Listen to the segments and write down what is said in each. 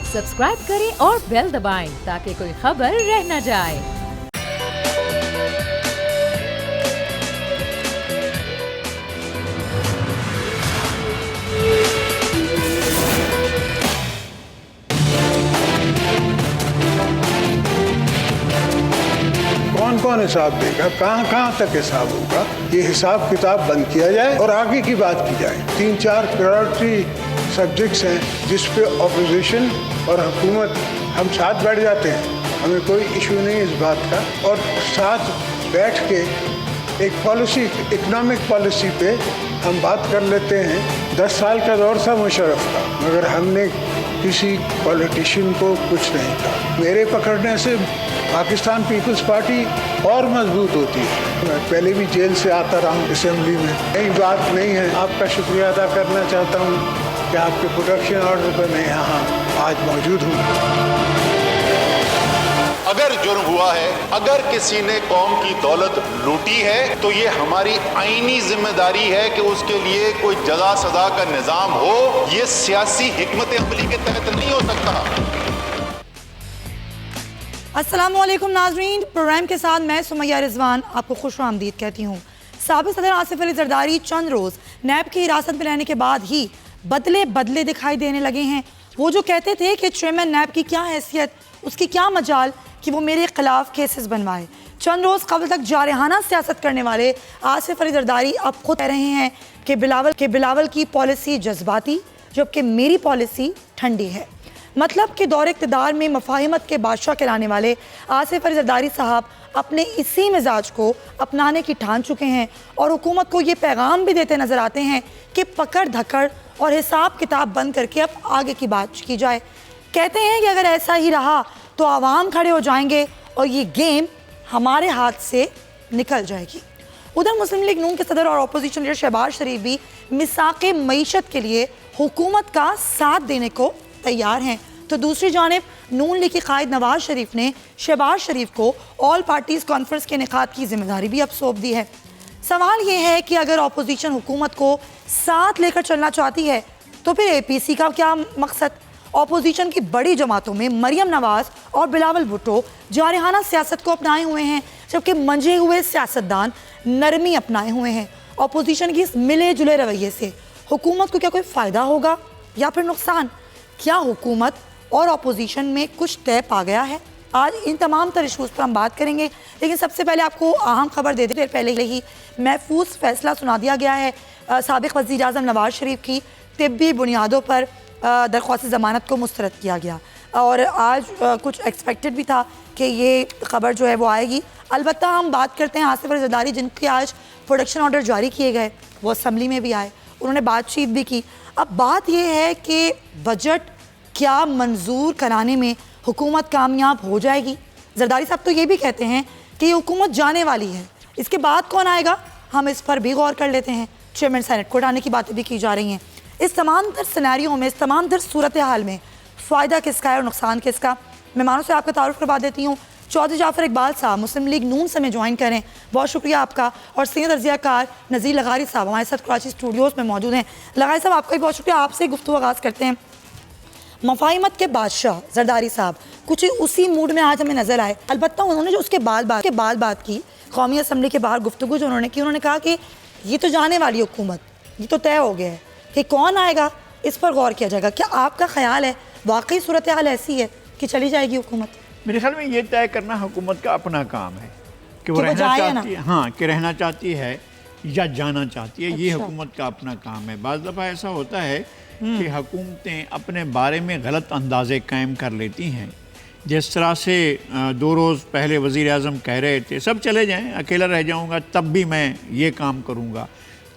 Subscribe करें और bell दबाएं ताकि कोई खबर रह न जाए। कौन कौन हिसाब देगा, कहाँ कहाँ तक हिसाब होगा, ये हिसाब किताब बंद किया जाए और आगे की बात की जाए। 3-4 प्रायोरिटी सब्जेक्ट्स हैं जिस पे ऑपोजिशन और हुकूमत हम साथ बैठ जाते हैं, हमें कोई इशू नहीं इस बात का, और साथ बैठ के एक पॉलिसी, इकोनॉमिक पॉलिसी पे हम बात कर लेते हैं। 10 साल का दौर था मुशर्रफ का, मगर हमने किसी पॉलिटिशियन को कुछ नहीं कहा। मेरे पकड़ने से पाकिस्तान पीपल्स पार्टी और मजबूत होती है। मैं पहले भी जेल से आता रहा हूँ असेंबली में, नई बात नहीं है। आपका शुक्रिया अदा करना चाहता हूँ कि आपके प्रोटेक्शन ऑर्डर पर मैं यहाँ आज मौजूद हूँ। अगर जुर्म हुआ है, अगर किसी ने कौम की दौलत लूटी है, तो ये हमारी आईनी जिम्मेदारी है कि उसके लिए कोई जजा सजा का निजाम हो। ये सियासी हिकमत अमली के तहत नहीं हो सकता। अस्सलामुअलैकुम नाजरीन, प्रोग्राम के साथ मैं सुमैया रिजवान आपको खुश आमदीद कहती हूँ। साबिक़ सदर आसिफ अली जरदारी चंद रोज़ नैब की हिरासत में रहने के बाद ही बदले दिखाई देने लगे हैं। वो जो कहते थे कि चेयरमैन नैब की क्या हैसियत, उसकी क्या मजाल कि वो मेरे खिलाफ केसेस बनवाए। चंद रोज़ कबल तक जारहाना सियासत करने वाले आसिफ अली जरदारी अब खुद कह रहे हैं कि बिलावल की पॉलिसी जज्बाती, जबकि मेरी पॉलिसी ठंडी है। मतलब कि दौर इक़्तिदार में मफाहिमत के बादशाह कहलाने वाले आसिफ अली जरदारी साहब अपने इसी मिजाज को अपनाने की ठान चुके हैं और हुकूमत को ये पैगाम भी देते नज़र आते हैं कि पकड़ धकड़ और हिसाब किताब बंद करके अब आगे की बात की जाए। कहते हैं कि अगर ऐसा ही रहा तो आवाम खड़े हो जाएंगे और ये गेम हमारे हाथ से निकल जाएगी। उधर मुस्लिम लीग नून के सदर और अपोजिशन लीडर शहबाज शरीफ भी मिसाक़े मईशत के लिए हुकूमत का साथ देने को तैयार हैं, तो दूसरी जानिब नून लीग के कायद नवाज शरीफ ने शहबाज शरीफ को ऑल पार्टीज़ कॉन्फ्रेंस के इनेकाद की जिम्मेदारी भी अब सौंप दी है। सवाल ये है कि अगर अपोजिशन हुकूमत को साथ लेकर चलना चाहती है तो फिर APC का क्या मकसद। अपोजिशन की बड़ी जमातों में मरियम नवाज और बिलावल भुट्टो जारहाना सियासत को अपनाए हुए हैं, जबकि मंझे हुए सियासतदान नरमी अपनाए हुए हैं। अपोजिशन की इस मिले जुले रवैये से हुकूमत को क्या कोई फ़ायदा होगा या फिर नुकसान? क्या हुकूमत और अपोजिशन में कुछ तय पा गया है? आज इन तमाम तर इशूज़ पर हम बात करेंगे, लेकिन सबसे पहले आपको अहम खबर दे देते पहले ही महफूज फैसला सुना दिया गया है साबिक़ वज़ीर आज़म नवाज शरीफ की तिब्बी बुनियादों पर दरख्वास्त ज़मानत को मुस्तरद किया गया और आज कुछ एक्सपेक्टेड भी था कि ये ख़बर जो है वो आएगी। अलबत्ता हम बात करते हैं आसिफ अली जरदारी, जिनके आज प्रोटेक्शन ऑर्डर जारी किए गए, वो असम्बली में भी आए, उन्होंने बातचीत भी की। अब बात यह है कि बजट क्या मंजूर कराने में हुकूमत कामयाब हो जाएगी। जरदारी साहब तो ये भी कहते हैं कि ये हुकूमत जाने वाली है, इसके बाद कौन आएगा, हम इस पर भी गौर कर लेते हैं। चेयरमैन सेनेट को हटाने की बातें भी की जा रही हैं। इस तमाम तर सिनेरियो में, इस तमाम तर सूरत हाल में फ़ायदा किसका है और नुकसान किसका? मेहमानों से आपका तारुफ करवा देती हूँ। चौधरी जाफर इकबाल साहब मुस्लिम लीग नून से में ज्वाइन करें, बहुत शुक्रिया आपका। और सीनियर तर्जियाकार नज़ीर लगारी साहब हमारे साथ कराची स्टूडियोज़ में मौजूद हैं। लगारी साहब आपका भी बहुत शुक्रिया। आपसे गुफ्तगू आगाज़ करते हैं। मफाहिमत के बादशाह जरदारी साहब कुछ उसी मूड में आज हमें नज़र आए। अलबत्ता उन्होंने जो उसके बाद बात की कौमी असम्बली के बाहर गुफ्तगू जो उन्होंने की, उन्होंने कहा कि ये तो जाने वाली हुकूमत, ये तो तय हो गया है कि कौन आएगा इस पर गौर किया जाएगा। क्या आपका ख्याल है वाकई सूरत हाल ऐसी है कि चली जाएगी हुकूमत? मेरे ख्याल में ये तय करना हुकूमत का अपना काम है कि वो रहना चाहती है, हाँ, कि रहना चाहती है या जाना चाहती है। ये हुकूमत का अपना काम है। बाज़ दफ़ा ऐसा होता है कि हुकूमतें अपने बारे में गलत अंदाज़े कायम कर लेती हैं। जिस तरह से 2 रोज़ पहले वज़ीर आज़म कह रहे थे सब चले जाएं, अकेला रह जाऊंगा तब भी मैं ये काम करूंगा,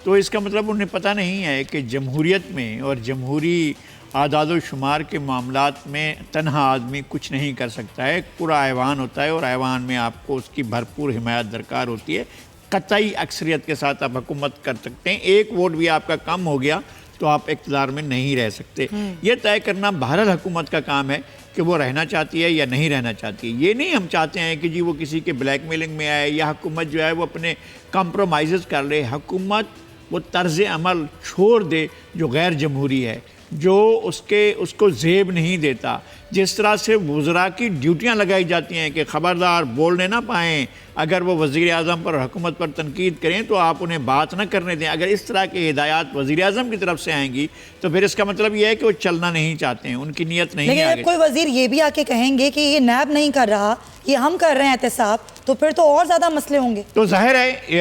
तो इसका मतलब उन्हें पता नहीं है कि जमहूरियत में और जमहूरी आदाद शुमार के मामलात में तन्हा आदमी कुछ नहीं कर सकता है। पूरा ऐवान होता है और ऐवान में आपको उसकी भरपूर हिमायत दरकार होती है। कतई अक्सरियत के साथ आप हुकूमत कर सकते हैं। एक वोट भी आपका कम हो गया तो आप इक़्तिदार में नहीं रह सकते। ये तय करना बहरहाल हुकूमत का काम है कि वो रहना चाहती है या नहीं रहना चाहती है। ये नहीं हम चाहते हैं कि जी वो किसी के ब्लैकमेलिंग में आए या हुकूमत जो है वो अपने कॉम्प्रोमाइज़ कर ले। हुकूमत वो तर्ज़ अमल छोड़ दे जो गैर जमहूरी है, जो उसको जेब नहीं देता। जिस तरह से वज़रा की ड्यूटियाँ लगाई जाती हैं कि ख़बरदार बोलने ना पाएँ, अगर वो वज़ीर आज़म पर हुकूमत पर तनकीद करें तो आप उन्हें बात ना करने दें। अगर इस तरह की हिदायत वज़ीर आज़म की तरफ से आएंगी तो फिर इसका मतलब ये है कि वो चलना नहीं चाहते हैं, उनकी नीयत नहीं है। लेकिन कोई वज़ीर ये भी आके कहेंगे कि ये नैब नहीं कर रहा, ये हम कर रहे हैं एहतसाब, तो फिर तो और ज़्यादा मसले होंगे। तो जाहिर है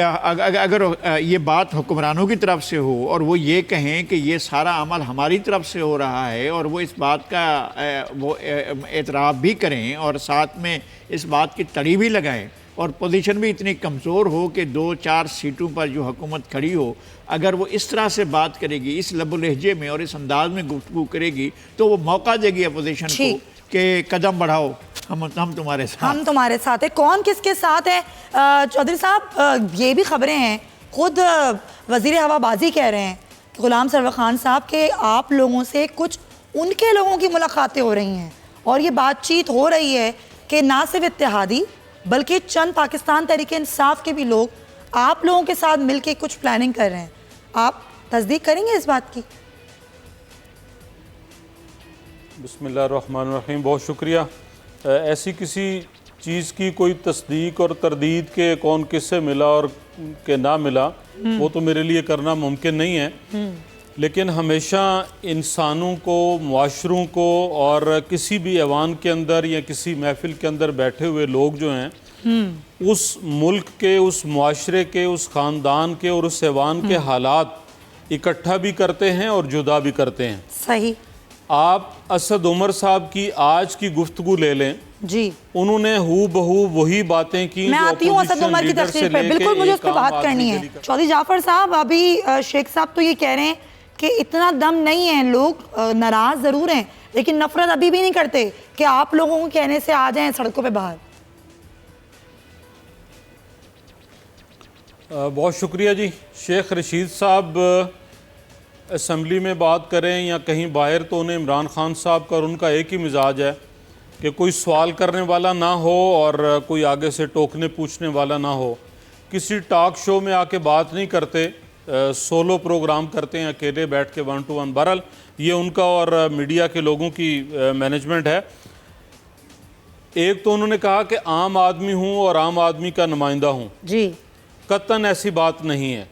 अगर ये बात हुक्मरानों की तरफ से हो और वो ये कहें कि ये सारा अमल हमारी तरफ से हो रहा है और वो इस बात का वो एतराफ़ भी करें और साथ में इस बात की तड़ी भी लगाएं और पोजीशन भी इतनी कमज़ोर हो कि 2-4 सीटों पर जो हुकूमत खड़ी हो, अगर वो इस तरह से बात करेगी, इस लबो लहजे में और इस अंदाज में गुफ्तगू करेगी, तो वो मौका देगी अपोजिशन को कि कदम बढ़ाओ, हम तुम्हारे साथ है। कौन किसके साथ है? चौधरी साहब, ये भी खबरें हैं, खुद वज़ीर हवाबाजी कह रहे हैं कि गुलाम सरवर खान साहब के आप लोगों से कुछ उनके लोगों की मुलाकातें हो रही हैं और ये बातचीत हो रही है कि ना सिर्फ इत्तेहादी बल्कि चंद पाकिस्तान तहरीक इंसाफ के भी लोग आप लोगों के साथ मिलके कुछ प्लानिंग कर रहे हैं। आप तस्दीक करेंगे इस बात की? बिस्मिल्लाहिर्रहमानिर्रहीम, बहुत शुक्रिया। ऐसी किसी चीज़ की कोई तस्दीक और तरदीद के कौन किससे मिला और के ना मिला, वो तो मेरे लिए करना मुमकिन नहीं है। लेकिन हमेशा इंसानों को, मुआशरों को और किसी भी ऐवान के अंदर या किसी महफिल के अंदर बैठे हुए लोग जो हैं उस मुल्क के, उस मुआशरे के, उस ख़ानदान के और उस ऐवान के हालात इकट्ठा भी करते हैं और जुदा भी करते हैं। सही। आप असद उमर साहब की आज की गुफ्तगू ले लें जी, उन्होंने हूबहू वही बातें की। मैं आती हूँ असद उमर की तफसीर पे, बिल्कुल मुझे उस पर बात करनी है। चौधरी जाफर साहब, अभी शेख साहब तो ये कह रहे हैं कि इतना दम नहीं है, लोग नाराज ज़रूर हैं लेकिन नफरत अभी भी नहीं करते कि आप लोगों को कहने से आ जाएं सड़कों पे बाहर। बहुत शुक्रिया जी। शेख रशीद साहब असम्बली में बात करें या कहीं बाहर तो उन्हें इमरान खान साहब का और उनका एक ही मिजाज है कि कोई सवाल करने वाला ना हो और कोई आगे से टोकने पूछने वाला ना हो। किसी टॉक शो में आके बात नहीं करते, सोलो प्रोग्राम करते हैं, अकेले बैठ के 1 to 1। बहरहाल ये उनका और मीडिया के लोगों की मैनेजमेंट है। एक तो उन्होंने कहा कि आम आदमी हूँ और आम आदमी का नुमाइंदा हूँ जी, कतन ऐसी बात नहीं है।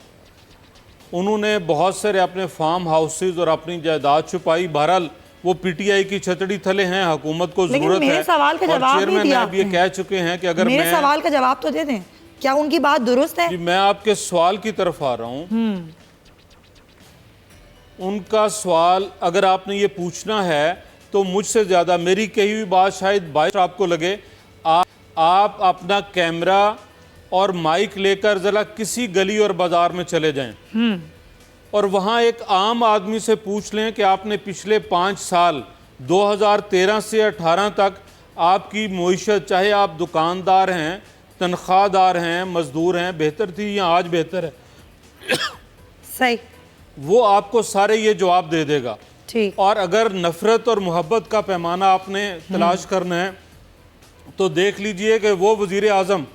उन्होंने बहुत सारे अपने फार्म हाउसेज और अपनी जायदाद छुपाई। बहरहाल वो पीटीआई की छतड़ी थले हैं, हुकूमत को जरूरत है। सवाल का जवाब चेयरमैन साहब ये कह चुके हैं कि अगर मेरे सवाल का जवाब तो दे दें, क्या उनकी बात दुरुस्त है? मैं आपके सवाल की तरफ आ रहा हूँ। उनका सवाल अगर आपने ये पूछना है तो मुझसे ज़्यादा मेरी कही हुई बात शायद बाइस आपको लगे। आप अपना कैमरा और माइक लेकर ज़रा किसी गली और बाज़ार में चले जाएं और वहाँ एक आम आदमी से पूछ लें कि आपने पिछले 5 साल 2013 से 18 तक आपकी मईशत, चाहे आप दुकानदार हैं, तनख्वाहदार हैं, मजदूर हैं, बेहतर थी या आज बेहतर है? सही। वो आपको सारे ये जवाब दे देगा। ठीक। और अगर नफ़रत और मोहब्बत का पैमाना आपने तलाश करना है तो देख लीजिए कि वो वज़ीर आज़म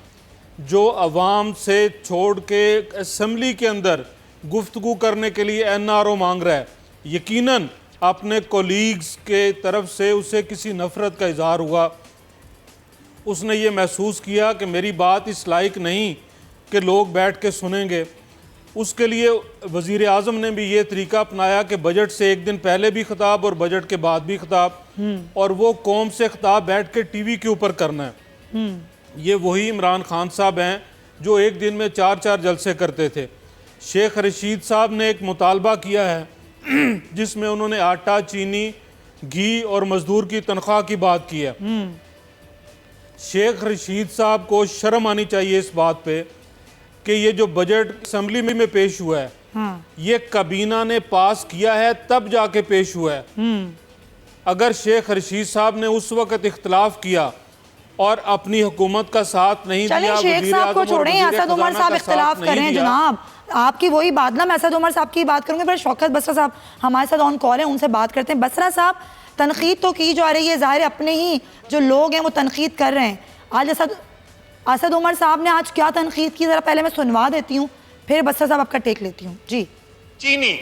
जो अवाम से छोड़ के असम्बली के अंदर गुफ्तगू करने के लिए NRO मांग रहा है, यकीनन अपने कोलीग्स के तरफ से उसे किसी नफ़रत का इज़हार हुआ। उसने ये महसूस किया कि मेरी बात इस लायक नहीं कि लोग बैठ के सुनेंगे। उसके लिए वज़ीर आज़म ने भी ये तरीका अपनाया कि बजट से एक दिन पहले भी खिताब और बजट के बाद भी खिताब, और वो कौम से खिताब बैठ के टीवी के ऊपर करना है। ये वही इमरान खान साहब हैं जो एक दिन में 4-4 जलसे करते थे। शेख रशीद साहब ने एक मुतालबा किया है जिसमें उन्होंने आटा, चीनी, घी और मजदूर की तनख्वाह की बात की है। शेख रशीद साहब को शर्म आनी चाहिए इस बात पे कि ये जो बजट असम्बली में पेश हुआ है ये काबीना ने पास किया है तब जाके पेश हुआ है। अगर शेख रशीद साहब ने उस वक्त इख्तलाफ किया और अपनी हुकूमत का साथ नहीं दिया, शेख साहब को छोड़ें, असद उमर साहब इख्तलाफ करें। जनाब आपकी वही बात ना, मैं असद उमर साहब की बात करूंगी, पर शौकत बसरा साहब हमारे साथ ऑन कॉल है, उनसे बात करते हैं। बसरा साहब, तनकीद तो की जा रही है, ज़ाहिर अपने ही जो लोग हैं वो तनकीद कर रहे हैं। आज असद उमर साहब ने आज क्या तनकीद की, ज़रा पहले मैं सुनवा देती हूँ, फिर बसरा साहब आपका टेक लेती हूँ। जी। चीनी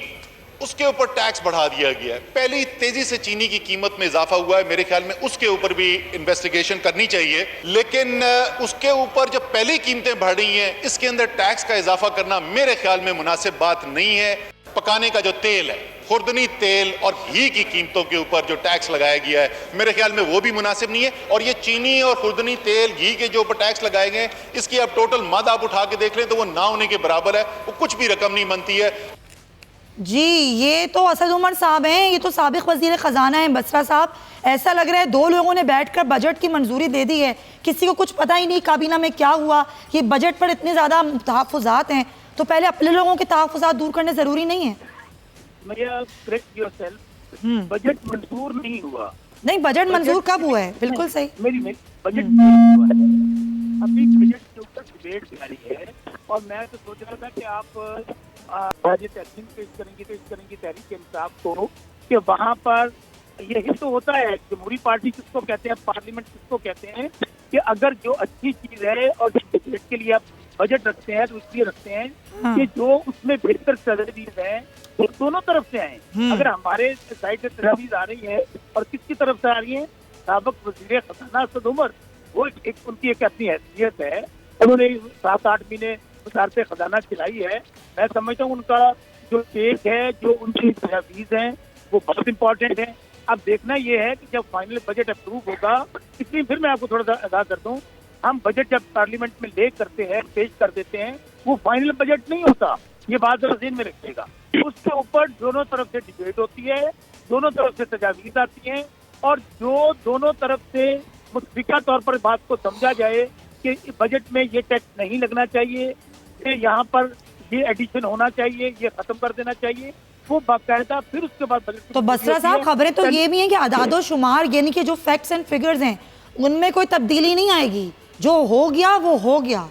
उसके ऊपर टैक्स बढ़ा दिया गया है। पहली तेजी से चीनी की कीमत में इजाफा हुआ है, मेरे ख्याल में उसके ऊपर भी इन्वेस्टिगेशन करनी चाहिए। लेकिन उसके ऊपर जब पहली कीमतें बढ़ रही हैं, इसके अंदर टैक्स का इजाफा करना मेरे ख्याल में मुनासिब बात नहीं है। पकाने का जो तेल है, खुर्दनी तेल और घी की कीमतों के ऊपर जो टैक्स लगाया गया है, मेरे ख्याल में वो भी मुनासिब नहीं है। और ये चीनी और खुर्दनी तेल, घी के जो ऊपर टैक्स लगाए गए, इसकी आप टोटल मद आप उठा के देख लें तो वो ना होने के बराबर है, वो कुछ भी रकम नहीं बनती है। जी, ये तो असद उमर साहब हैं, ये तो साबिक वजीर ख़जाना हैं बसरा साहब। ऐसा लग रहा है दो लोगों ने बैठकर बजट की मंजूरी दे दी है, किसी को कुछ पता ही नहीं काबीना में क्या हुआ। ये बजट पर इतने ज़्यादा तहफ़्फ़ुज़ात हैं, तो पहले अपने लोगों के तहफ़्फ़ुज़ात दूर करने ज़रूरी नहीं है? बजट मंजूर नहीं हुआ। नहीं, बजट मंजूर कब हुआ है? बिल्कुल सही। मेरी बजट मंजूर हुआ है, अभी बजट के ऊपर डिबेट जारी है और मैं तो सोच रहा था कि आप तहसील पेश करेंगी तो इस करेंगी तहरीक इंसाफ को कि वहाँ पर यही तो होता है। जमहूरी पार्टी किसको कहते हैं, पार्लियामेंट किसको कहते हैं कि अगर जो अच्छी चीज है और डिबेट के लिए आप बजट रखते हैं तो इसलिए रखते हैं कि जो उसमें बेहतर तजवीज है वो दोनों तरफ से आए। अगर हमारे साइड से तजवीज आ रही है और किसकी तरफ से आ रही है, साबिक वज़ीर ख़ज़ाना असद उमर, वो एक उनकी एक अपनी हैसियत है, उन्होंने 7-8 महीने वज़ारत ख़ज़ाना चलाई है। मैं समझता हूँ उनका जो टेक है, जो उनकी तजवीज़ हैं, वो बहुत इंपॉर्टेंट है। अब देखना ये है कि जब फाइनल बजट अप्रूव होगा, इसलिए फिर मैं आपको थोड़ा सा आगाह कर दूँ, हम बजट जब पार्लियामेंट में ले करते हैं, पेश कर देते हैं, वो फाइनल बजट नहीं होता, ये बात जरा ज़हन में रखिएगा। उसके ऊपर दोनों तरफ से डिबेट होती है, दोनों तरफ से तजावीज़ आती हैं और जो दोनों तरफ से मुतफ़िका तौर पर बात को समझा जाए कि बजट में ये टैक्स नहीं लगना चाहिए, यहाँ पर ये एडिशन होना चाहिए, ये खत्म कर देना चाहिए, वो बाकायदा फिर उसके बाद बजट। तो बसरा साहब, खबरें तो ये भी हैं कि आदादो शुमार यानी कि जो फैक्ट्स एंड फिगर्स हैं उनमें कोई तब्दीली नहीं आएगी, जो हो गया वो हो गया।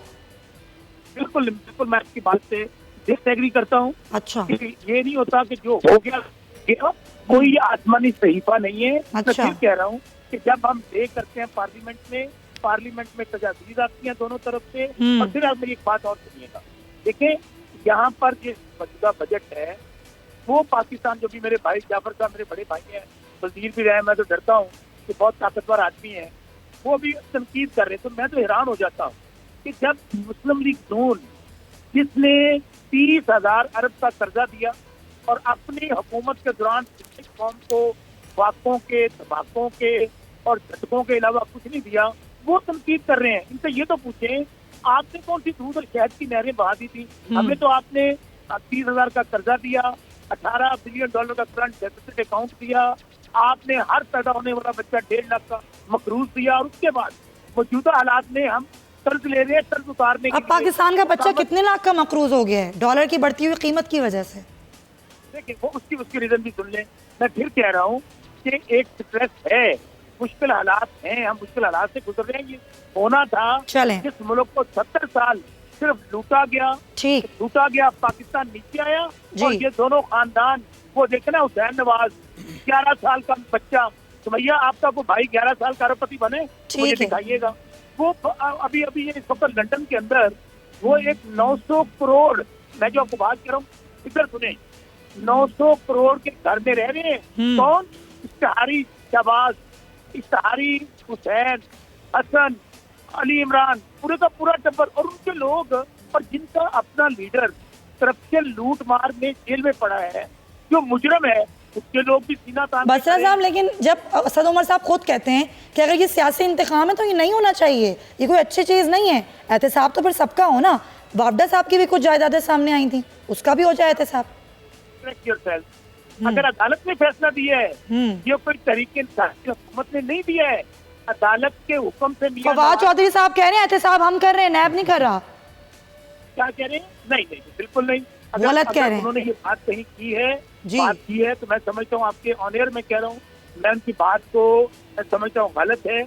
बिल्कुल बिल्कुल, मैं आपकी बात से डिसएग्री करता हूँ। अच्छा, ये नहीं होता कि जो हो गया कोई आसमानी सहीफा नहीं है। अच्छा। मैं फिर कह रहा हूँ कि जब हम ले करते हैं पार्लियामेंट में तजावीज़ आती हैं दोनों तरफ से। और फिर आप मेरी एक बात और सुनिएगा, देखिए यहाँ पर जो मौजूदा बजट है वो पाकिस्तान, जो भी मेरे भाई जाफर साहब मेरे बड़े भाई हैं, वजीर भी रहे, मैं तो डरता हूँ कि बहुत ताकतवर आदमी है, वो भी तनकीद कर रहे, तो मैं तो हैरान हो जाता हूँ कि जब मुस्लिम लीग नून जिसने 30,000 अरब का कर्जा दिया और अपनी हुकूमत के दौरान कौम को वाकों के, धमाकों के और झटकों के अलावा कुछ नहीं दिया, वो तनकीद कर रहे हैं। इनसे ये तो पूछें, आपने कौन सी दूध और शहद की नहरें बहा दी थी? हमें तो आपने 30,000 का कर्जा दिया, $18 बिलियन का करंट डेफिसिट अकाउंट दिया, आपने हर पैदा होने वाला बच्चा 1.5 लाख का मकरूज दिया, और उसके बाद मौजूदा हालात में हम कर्ज ले रहे हैं, कर्ज उतारने के अब पाकिस्तान का बच्चा कितने लाख का मकरूज हो गया है डॉलर की बढ़ती हुई कीमत की वजह से? देखिए वो उसकी रीजन भी सुन लें। मैं फिर कह रहा हूँ कि एक स्ट्रेस है, मुश्किल हालात हैं, हम मुश्किल हालात से गुजर रहे हैं। ये होना था जिस मुल्क को 70 साल सिर्फ लूटा गया, ठीक लूटा गया, पाकिस्तान नीचे आया। और ये दोनों खानदान, वो देखना हुसैन नवाज 11 साल का बच्चा, तो भैया आपका वो भाई 11 साल का अरबपति बने, मुझे दिखाइएगा। वो अभी ये इस वक्त लंदन के अंदर वो एक 900 करोड़, मैं जो आपको बात कर रहा हूँ इधर सुने, 900 करोड़ के घर में रह रहे हैं। कौन? इश्तिहारी शहबाज, इश्तिहारी हुसैन, हसन, अली इमरान, पूरे का पूरा टब्बर, और उनके लोग, और जिनका अपना लीडर करप्शन लूट मार में जेल में पड़ा है, जो मुजरम है, उसके लोग भी सीना तान। बसरा साहब, लेकिन जब असद उमर साहब खुद कहते हैं कि अगर ये सियासी इंतखाम है तो ये नहीं होना चाहिए, ये कोई अच्छी चीज़ नहीं है, एहतसाब तो फिर सबका हो ना। वापडा साहब की भी कुछ जायदादें सामने आई थी, उसका भी हो जाए एहतसाब। अगर अदालत ने फैसला दिया है, ये कोई तरीके हुकूमत ने नहीं दिया है, अदालत के हुक्म से। फवाद चौधरी साहब कह रहे हैं एहतसाब हम कर रहे हैं, नैब नहीं कर रहा। क्या कह रहे हैं? नहीं, बिल्कुल नहीं, गलत कह रहे हैं। उन्होंने ये बात कहीं की है, बात की है, तो मैं समझता हूँ आपके ऑन एयर में कह रहा हूँ, मैं उनकी बात को मैं समझता हूँ गलत है।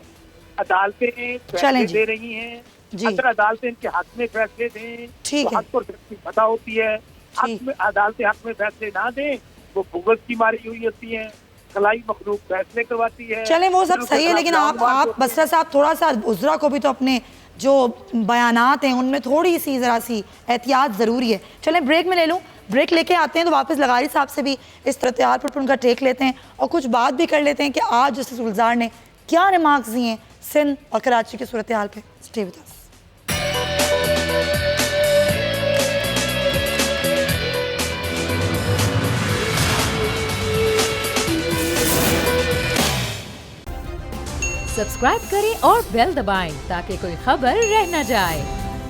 अदालतें फैसले दे रही हैं, अगर अदालतें इनके हक में फैसले दें तो हक और की पता होती है। अदालतें हक में फैसले ना दें, वो भूगत की मारी हुई होती है, खलाई मखलूक फैसले करवाती है। चले वो सब सही है, लेकिन आप बसरा साहब थोड़ा सा उजरा को भी तो अपने जो बयानात हैं उनमें थोड़ी सी ज़रा सी एहतियात ज़रूरी है। चलें ब्रेक में ले लूँ, ब्रेक लेके आते हैं तो वापस लगारी साहब से भी इस तरह पर उनका टेक लेते हैं और कुछ बात भी कर लेते हैं कि आज जस्टिस गुलजार ने क्या रिमार्क्स दिए हैं सिंध और कराची की सूरत हाल पे। Stay with us. सब्सक्राइब करें और बेल दबाएं ताकि कोई खबर रह न जाए।